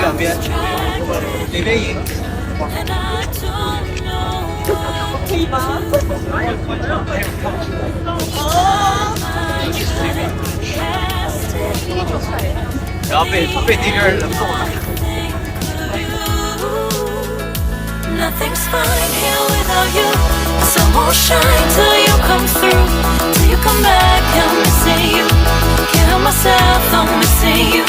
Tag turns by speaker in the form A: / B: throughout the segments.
A: 两边，哪边赢？
B: 可以吗？
A: 然后被那边冷冻了。
C: Nothing's fine here without you. The sun won't shine till you come through. Till you come back, I'm missing you. Can't help myself, I'm missing you. I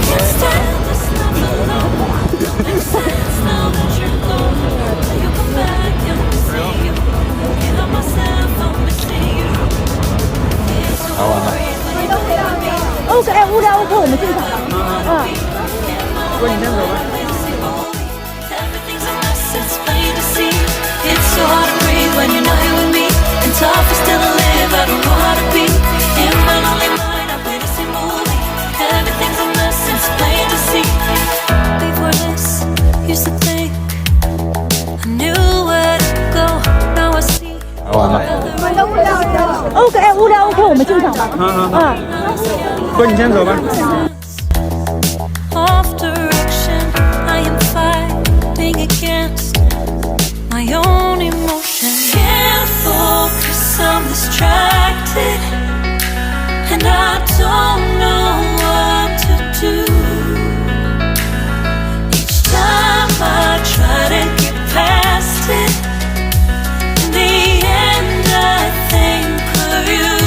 C: can't stand this love alone. Don't make sense now that you're gone. Till you come back, I'm missing you. Can't help myself, I'm missing you. It's so hard.
B: 哦，哎，无聊，我们进场吧。
A: 不是你先走吧。
C: It's plain to see. It's so hard to breathe when you're not here with me. And tough is still to live. I don't know how to be. In my lonely mind, I play the same movie. Everything's a mess. It's plain to see. Before this, used to think I knew where to go. Now I see.
B: 哦，哎，无聊，OK，我们进场吧。
A: 不是你先走吧。
C: Off direction, I am fighting against my own emotion. Can't focus, I'm distracted, and I don't know what to do. Each time I try to get past it, in the end I think of you.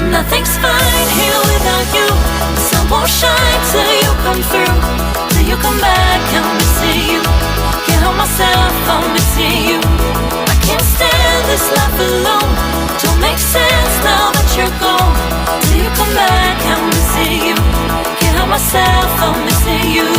C: Nothing's fine here without you. The sun won't shine till you come through. Till you come back, I'm missing you. Can't help myself, I'm missing you. I can't stand this life alone. Don't make sense now that you're gone. Till you come back, I'm missing you. Can't help myself, I'm missing you.